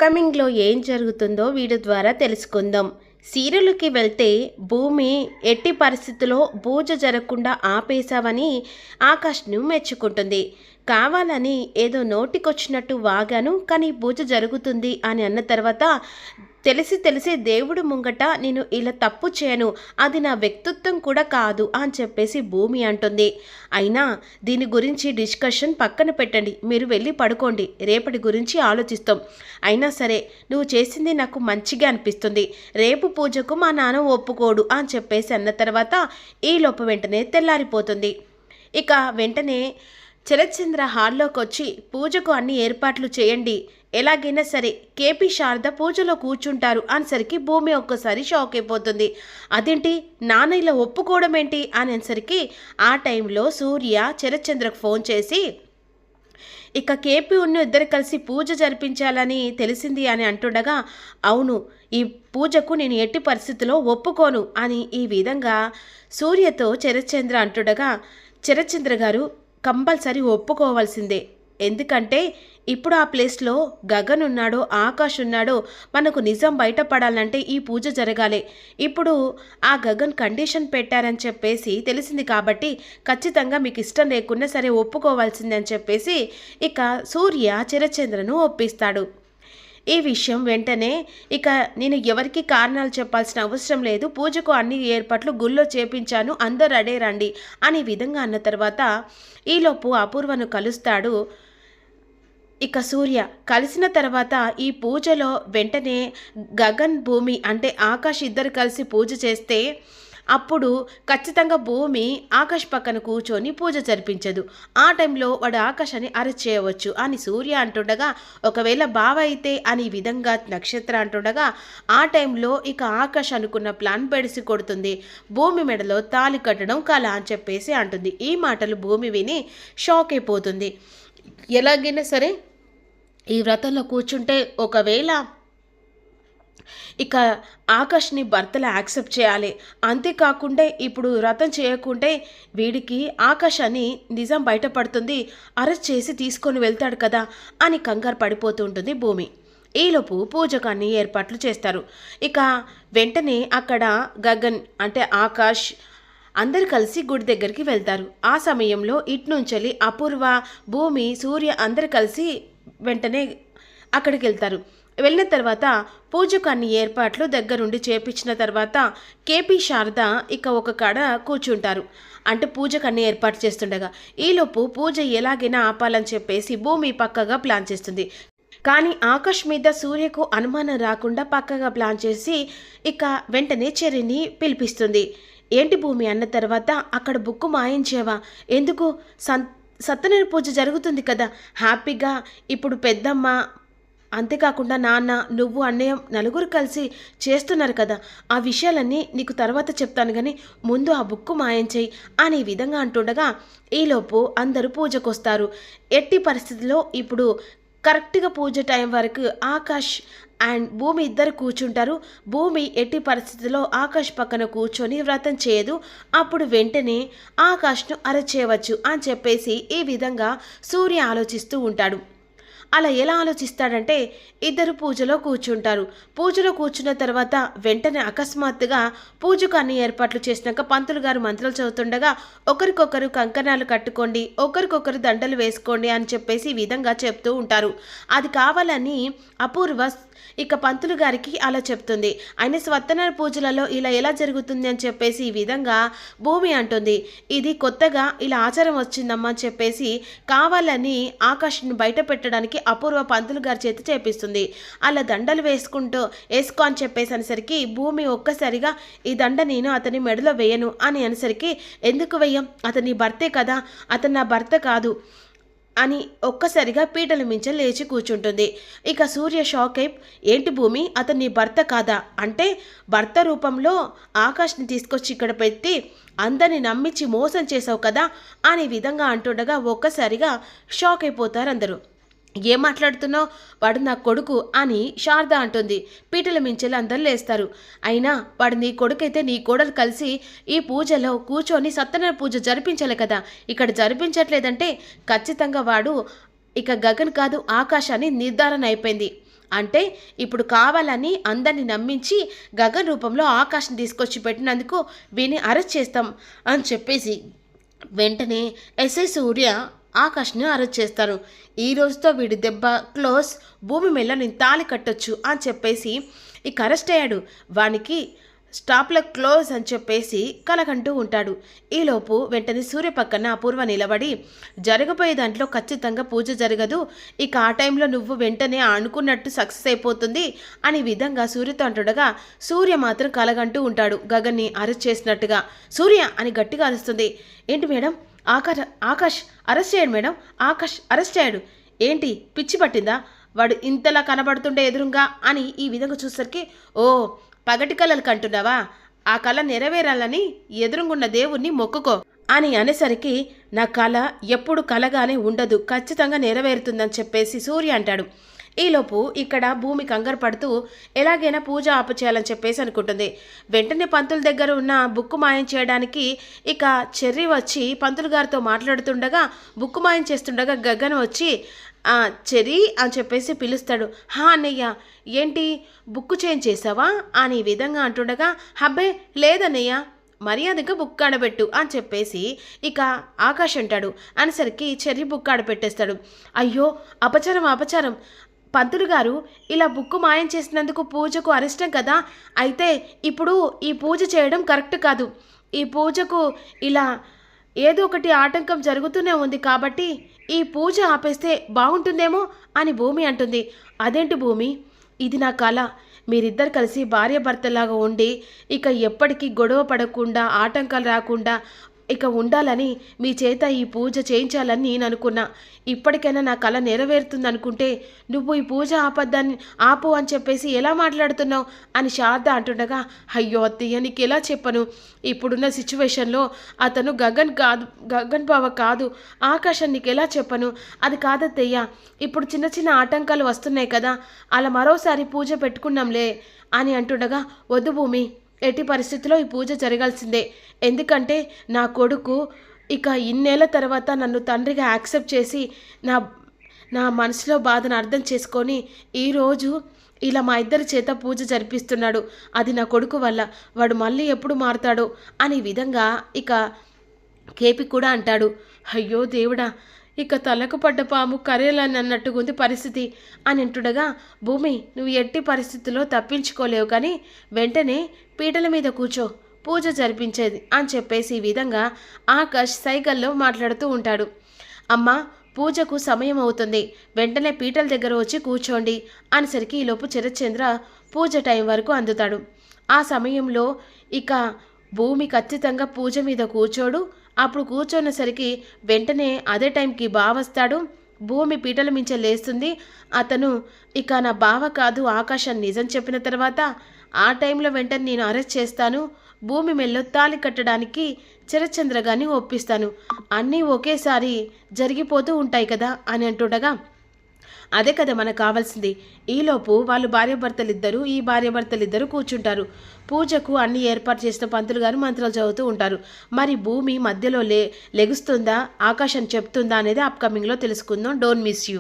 అప్కమింగ్లో ఏం జరుగుతుందో వీడియో ద్వారా తెలుసుకుందాం. సీరియల్కి వెళ్తే భూమి ఎట్టి పరిస్థితుల్లో పూజ జరగకుండా ఆపేశావని ఆకాష్ను మెచ్చుకుంటుంది. కావాలని ఏదో నోటికొచ్చినట్టు వాగాను, కానీ పూజ జరుగుతుంది అని అన్న తర్వాత తెలిసి దేవుడు ముంగట నేను ఇలా తప్పు చేయను, అది నా వ్యక్తిత్వం కూడా కాదు అని చెప్పేసి భూమి అంటుంది. అయినా దీని గురించి డిస్కషన్ పక్కన పెట్టండి, మీరు వెళ్ళి పడుకోండి, రేపటి గురించి ఆలోచిస్తాం. అయినా సరే నువ్వు చేసింది నాకు మంచిగా అనిపిస్తుంది, రేపు పూజకు మా నాన్న ఒప్పుకోడు అని చెప్పేసి అన్న తర్వాత ఈలోపు వెంటనే తెల్లారిపోతుంది. ఇక వెంటనే శరత్చంద్ర హాల్లోకి వచ్చి పూజకు అన్ని ఏర్పాట్లు చేయండి, ఎలాగైనా సరే కేపీ శారద పూజలో కూర్చుంటారు అనేసరికి భూమి ఒక్కసారి షాక్ అయిపోతుంది. అదేంటి నాన్న ఇలా ఒప్పుకోవడం ఏంటి అనేసరికి ఆ టైంలో సూర్య శరత్చంద్రకు ఫోన్ చేసి ఇక కేపీ ఉన్న ఇద్దరు కలిసి పూజ జరిపించాలని తెలిసింది అని అంటుండగా, అవును ఈ పూజకు నేను ఎట్టి పరిస్థితిలో ఒప్పుకోను అని ఈ విధంగా సూర్యతో శరత్చంద్ర అంటుండగా, శరత్చంద్ర గారు కంపల్సరీ ఒప్పుకోవాల్సిందే, ఎందుకంటే ఇప్పుడు ఆ ప్లేస్లో గగన్ ఉన్నాడో ఆకాష్ ఉన్నాడో మనకు నిజం బయటపడాలంటే ఈ పూజ జరగాలి. ఇప్పుడు ఆ గగన్ కండిషన్ పెట్టారని చెప్పేసి తెలిసింది కాబట్టి ఖచ్చితంగా మీకు ఇష్టం లేకున్నా సరే ఒప్పుకోవాల్సిందే అని చెప్పేసి ఇక సూర్య శరత్చంద్రను ఒప్పిస్తాడు. ఈ విషయం వెంటనే ఇక నేను ఎవరికి కారణాలు చెప్పాల్సిన అవసరం లేదు, పూజకు అన్ని ఏర్పాట్లు గుళ్ళో చేపించాను, అందరు రెడీ రండి అనే విధంగా అన్న తర్వాత ఈలోపు అపూర్వను కలుస్తాడు. ఇక సూర్య కలిసిన తర్వాత ఈ పూజలో వెంటనే గగన్ భూమి అంటే ఆకాష్ ఇద్దరు కలిసి పూజ చేస్తే అప్పుడు ఖచ్చితంగా భూమి ఆకాష్ పక్కన కూర్చొని పూజ జరిపించదు. ఆ టైంలో వాడు ఆకాష్ అని అరెస్ట్ చేయవచ్చు అని సూర్య అంటుండగా, ఒకవేళ బావ అయితే అని విధంగా నక్షత్ర అంటుండగా ఆ టైంలో ఇక ఆకాష్ అనుకున్న ప్లాన్ బెడిసి కొడుతుంది. భూమి మెడలో తాళి కట్టడం కళ అని చెప్పేసి అంటుంది. ఈ మాటలు భూమి విని షాక్ అయిపోతుంది. ఎలాగైనా సరే ఈ వ్రతంలో కూర్చుంటే ఒకవేళ ఇక ఆకాష్ని భర్తలు యాక్సెప్ట్ చేయాలి, అంతేకాకుండా ఇప్పుడు వ్రతం చేయకుంటే వీడికి ఆకాష్ అని నిజం బయటపడుతుంది, అరెస్ట్ చేసి తీసుకొని వెళ్తాడు కదా అని కంగారు పడిపోతూ ఉంటుంది భూమి. ఈలోపు పూజకు అన్ని ఏర్పాట్లు చేస్తారు. ఇక వెంటనే అక్కడ గగన్ అంటే ఆకాష్ అందరు కలిసి గుడి దగ్గరికి వెళ్తారు. ఆ సమయంలో ఇట్నుంచెలి అపూర్వ భూమి సూర్య అందరు కలిసి వెంటనే అక్కడికి వెళ్తారు. వెళ్ళిన తర్వాత పూజకు అన్ని ఏర్పాట్లు దగ్గరుండి చేపించిన తర్వాత కేపీ శారద ఇక ఒక కాడ కూర్చుంటారు. అంటే పూజకు అన్ని ఏర్పాటు చేస్తుండగా ఈలోపు పూజ ఎలాగైనా ఆపాలని చెప్పేసి భూమి పక్కగా ప్లాన్ చేస్తుంది. కానీ ఆకాష్ మీద సూర్యకు అనుమానం రాకుండా పక్కగా ప్లాన్ చేసి ఇక వెంటనే చెర్రీని పిలిపిస్తుంది. ఏంటి భూమి అన్న తర్వాత అక్కడ బుక్కు మాయించేవా, ఎందుకు సత్యనారాయణ పూజ జరుగుతుంది కదా హ్యాపీగా, ఇప్పుడు పెద్దమ్మ అంతేకాకుండా నాన్న నువ్వు అన్నయ్య నలుగురు కలిసి చేస్తున్నారు కదా, ఆ విషయాలన్నీ నీకు తర్వాత చెప్తాను కానీ ముందు ఆ బుక్కు మాయించేయి అనే విధంగా అంటుండగా ఈలోపు అందరూ పూజకు వస్తారు. ఎట్టి పరిస్థితుల్లో ఇప్పుడు కరెక్ట్గా పూజ టైం వరకు ఆకాష్ అండ్ భూమి ఇద్దరు కూర్చుంటారు. భూమి ఎట్టి పరిస్థితుల్లో ఆకాష్ పక్కన కూర్చొని వ్రతం చేయదు. అప్పుడు వెంటనే ఆకాష్ను అరెస్ట్ చేయవచ్చు అని చెప్పేసి ఈ విధంగా సూర్య ఆలోచిస్తూ ఉంటాడు. అలా ఎలా ఆలోచిస్తాడంటే ఇద్దరు పూజలో కూర్చుంటారు. పూజలో కూర్చున్న తర్వాత వెంటనే అకస్మాత్తుగా పూజకు అన్ని ఏర్పాట్లు చేసినాక పంతులు గారు మంత్రాలు చదువుతుండగా ఒకరికొకరు కంకణాలు కట్టుకోండి, ఒకరికొకరు దండలు వేసుకోండి అని చెప్పేసి ఈ విధంగా చెప్తూ ఉంటారు. అది కావాలని అపూర్వ ఇక పంతులు గారికి అలా చెప్తుంది. ఆయన సత్యనారాయణ పూజలలో ఇలా ఎలా జరుగుతుంది అని చెప్పేసి ఈ విధంగా భూమి అంటుంది. ఇది కొత్తగా ఇలా ఆచారం వచ్చిందమ్మా అని చెప్పేసి కావాలని ఆకాష్ని బయట పెట్టడానికి అపూర్వ పంతులు గారి చేతి చేపిస్తుంది. అలా దండలు వేసుకో అని చెప్పేసి అనేసరికి భూమి ఒక్కసారిగా ఈ దండ నేను అతని మెడలో వేయను అని అనేసరికి ఎందుకు వేయం, అతని భర్తే కదా, అతను నా భర్త కాదు అని ఒక్కసారిగా పీటల మించి లేచి కూర్చుంటుంది. ఇక సూర్య షాక్ అయి ఏంటి భూమి అతను నీ భర్త కాదా అంటే భర్త రూపంలో ఆకాష్ని తీసుకొచ్చి ఇక్కడ పెట్టి అందరిని నమ్మించి మోసం చేసావు కదా అనే విధంగా అంటుండగా ఒక్కసారిగా షాక్ అయిపోతారు అందరూ. ఏం మాట్లాడుతున్నావు, వాడు నా కొడుకు అని శారద అంటుంది. పీటల మించెలు అందరు లేస్తారు. అయినా వాడు నీ కొడుకైతే నీ కోడలు కలిసి ఈ పూజలో కూర్చొని సత్యనారాయణ పూజ జరిపించాలి కదా, ఇక్కడ జరిపించట్లేదంటే ఖచ్చితంగా వాడు ఇక గగన్ కాదు ఆకాశాన్ని నిర్ధారణ అయిపోయింది. అంటే ఇప్పుడు కావాలని అందరిని నమ్మించి గగన్ రూపంలో ఆకాష్ని తీసుకొచ్చి పెట్టినందుకు వీని అరెస్ట్ చేస్తాం అని చెప్పేసి వెంటనే ఎస్ఐ సూర్య ఆకాష్ని అరెస్ట్ చేస్తారు. ఈ రోజుతో వీడి దెబ్బ క్లోజ్, భూమి మెల్ల నేను తాళి కట్టొచ్చు అని చెప్పేసి ఇక అరెస్ట్ అయ్యాడు. వానికి స్టాప్లో క్లోజ్ అని చెప్పేసి కలకంటూ ఉంటాడు. ఈలోపు వెంటనే సూర్య పక్కన అపూర్వ నిలబడి జరగబోయే దాంట్లో ఖచ్చితంగా పూజ జరగదు, ఇక ఆ టైంలో నువ్వు వెంటనే అనుకున్నట్టు సక్సెస్ అయిపోతుంది అనే విధంగా సూర్యతో అంటుండగా సూర్య మాత్రం కలగంటూ ఉంటాడు గగన్ని అరెస్ట్ చేసినట్టుగా. సూర్య అని గట్టిగా అరుస్తుంది. ఏంటి మేడం, ఆకాష్ అరెస్ట్ చేయండి మేడం, ఆకాష్ అరెస్ట్ అయ్యాడు. ఏంటి పిచ్చి పట్టిందా, వాడు ఇంతలా కనబడుతుండే ఎదురుగా అని ఈ విధంగా చూసరికి ఓ పగటి కళలు కంటున్నావా, ఆ కళ నెరవేరాలని ఎదురుగున్న దేవుణ్ణి మొక్కుకో అని అనేసరికి నా కళ ఎప్పుడు కలగానే ఉండదు, ఖచ్చితంగా నెరవేరుతుందని చెప్పేసి సూర్య అంటాడు. ఈలోపు ఇక్కడ భూమి కంగారు పడుతూ ఎలాగైనా పూజ ఆపుచేయాలని చెప్పేసి అనుకుంటుంది. వెంటనే పంతుల దగ్గర ఉన్న బుక్కు మాయం చేయడానికి ఇక చెర్రీ వచ్చి పంతులు గారితో మాట్లాడుతుండగా బుక్కు మాయం చేస్తుండగా గగన్ వచ్చి చెర్రీ అని చెప్పేసి పిలుస్తాడు. హా అన్నయ్య, ఏంటి బుక్కు చేంజ్ చేసావా అని ఈ విధంగా అంటుండగా హబ్బే లేదన్నయ్య, మర్యాదగా బుక్ ఆడబెట్టు అని చెప్పేసి ఇక ఆకాష్ అంటాడు. అనేసరికి చెర్రీ బుక్ ఆడపెట్టేస్తాడు. అయ్యో అపచారం, పంతులు గారు ఇలా బుక్కు మాయం చేసినందుకు పూజకు అరిష్టం కదా, అయితే ఇప్పుడు ఈ పూజ చేయడం కరెక్ట్ కాదు, ఈ పూజకు ఇలా ఏదో ఒకటి ఆటంకం జరుగుతూనే ఉంది కాబట్టి ఈ పూజ ఆపేస్తే బాగుంటుందేమో అని భూమి అంటుంది. అదేంటి భూమి, ఇది నా కళ, మీరిద్దరు కలిసి భార్యాభర్తలాగా ఉండి ఇక ఎప్పటికీ గొడవ పడకుండా ఆటంకాలు రాకుండా ఇక ఉండాలని మీ చేత ఈ పూజ చేయించాలని నేను అనుకున్నా. ఇప్పటికైనా నా కళ నెరవేరుతుంది అనుకుంటే నువ్వు ఈ పూజ ఆపు అని చెప్పేసి ఎలా మాట్లాడుతున్నావు అని శారద అంటుండగా అయ్యో అత్తయ్య నీకు ఎలా చెప్పను, ఇప్పుడున్న సిచ్యువేషన్లో అతను గగన్ బావ కాదు, ఆకాశం నీకు ఎలా చెప్పను, అది కాదత్తయ్య, ఇప్పుడు చిన్న చిన్న ఆటంకాలు వస్తున్నాయి కదా, అలా మరోసారి పూజ పెట్టుకున్నాంలే అని అంటుండగా వద్దు భూమి, ఎట్టి పరిస్థితిలో ఈ పూజ జరగాల్సిందే, ఎందుకంటే నా కొడుకు ఇక ఇన్నేళ్ల తర్వాత నన్ను తండ్రిగా యాక్సెప్ట్ చేసి నా మనసులో బాధను అర్థం చేసుకొని ఈరోజు ఇలా మా ఇద్దరి చేత పూజ జరిపిస్తున్నాడు, అది నా కొడుకు వల్ల, వాడు మళ్ళీ ఎప్పుడు మారుతాడో అనే విధంగా ఇక కేపి కూడా అంటాడు. అయ్యో దేవుడా, ఇక తలకు పడ్డ పాము కరేలని అన్నట్టుగా ఉంది పరిస్థితి అని అంటుండగా భూమి నువ్వు ఎట్టి పరిస్థితుల్లో తప్పించుకోలేవు, కానీ వెంటనే పీటల మీద కూర్చో, పూజ జరిపించేది అని చెప్పేసి ఈ విధంగా ఆకాష్ సైకిల్లో మాట్లాడుతూ ఉంటాడు. అమ్మ పూజకు సమయం అవుతుంది, వెంటనే పీటల దగ్గర వచ్చి కూర్చోండి అనేసరికి ఈలోపు శరత్చంద్ర పూజ టైం వరకు అందుతాడు. ఆ సమయంలో ఇక భూమి ఖచ్చితంగా పూజ మీద కూర్చోడు. అప్పుడు కూర్చోనేసరికి వెంటనే అదే టైంకి బావ వస్తాడు. భూమి పీటల మించ లేస్తుంది. అతను ఇక నా బావ కాదు ఆకాశాన్ని నిజం చెప్పిన తర్వాత ఆ టైంలో వెంటనే నేను అరెస్ట్ చేస్తాను, భూమి మెల్లో తాళి కట్టడానికి శరత్చంద్ర గారిని ఒప్పిస్తాను, అన్నీ ఒకేసారి జరిగిపోతూ ఉంటాయి కదా అని అంటుండగా అదే కదా మనకు కావాల్సింది. ఈలోపు వాళ్ళు భార్యాభర్తలిద్దరూ కూర్చుంటారు. పూజకు అన్ని ఏర్పాటు చేసిన పంతులు గారు మంత్రాలు చదువుతూ ఉంటారు. మరి భూమి మధ్యలో లెగుస్తుందా, ఆకాశం చెప్తుందా అనేది అప్కమింగ్లో తెలుసుకుందాం. Don't miss you.